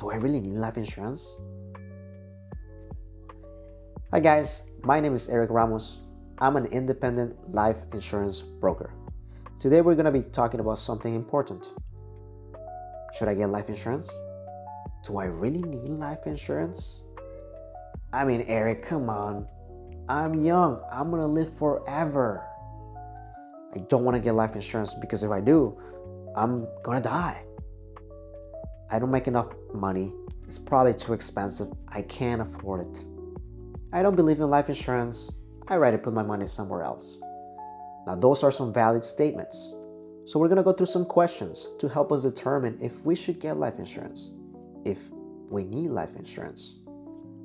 do I really need life insurance? Hi guys, my name is Erick Ramos. I'm an independent life insurance broker. Today we're going to be talking about something important. Should I get life insurance? Do I really need life insurance? I mean, Erick, come on. I'm young. I'm going to live forever. I don't want to get life insurance because if I do, I'm going to die. I don't make enough money. It's probably too expensive. I can't afford it. I don't believe in life insurance. I'd rather put my money somewhere else. Now, those are some valid statements. So we're going to go through some questions to help us determine if we should get life insurance, if we need life insurance.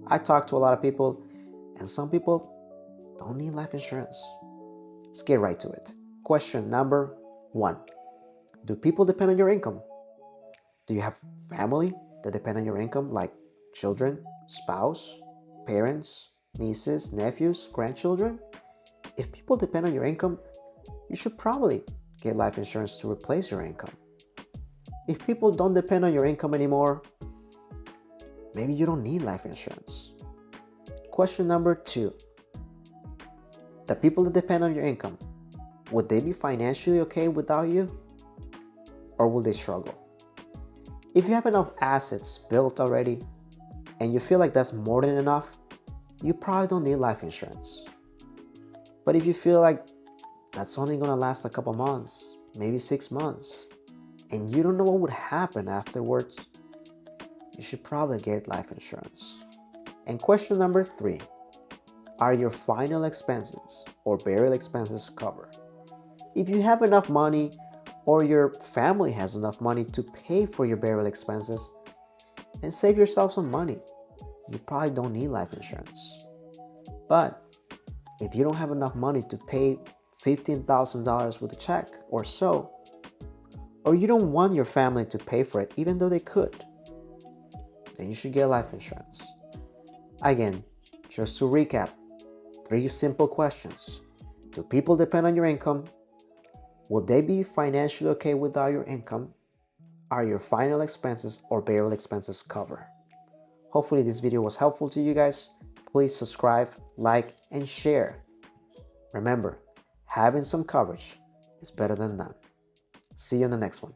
I talk to a lot of people, and some people don't need life insurance. Let's get right to it. Question number 1. Do people depend on your income? Do you have family that depend on your income, like children, spouse, parents, nieces, nephews, grandchildren? If people depend on your income, you should probably get life insurance to replace your income. If people don't depend on your income anymore, maybe you don't need life insurance. Question number 2. The people that depend on your income, would they be financially okay without you? Or will they struggle? If you have enough assets built already and you feel like that's more than enough, you probably don't need life insurance. But if you feel like that's only going to last a couple months, maybe 6 months, and you don't know what would happen afterwards, you should probably get life insurance. And question number 3, are your final expenses or burial expenses covered? If you have enough money or your family has enough money to pay for your burial expenses, then save yourself some money. You probably don't need life insurance. But if you don't have enough money to pay $15,000 with a check or so, or you don't want your family to pay for it even though they could, then you should get life insurance. Again, just to recap, 3 simple questions. Do people depend on your income? Will they be financially okay without your income? Are your final expenses or burial expenses covered? Hopefully this video was helpful to you guys. Please subscribe, like, and share. Remember, having some coverage is better than none. See you in the next one.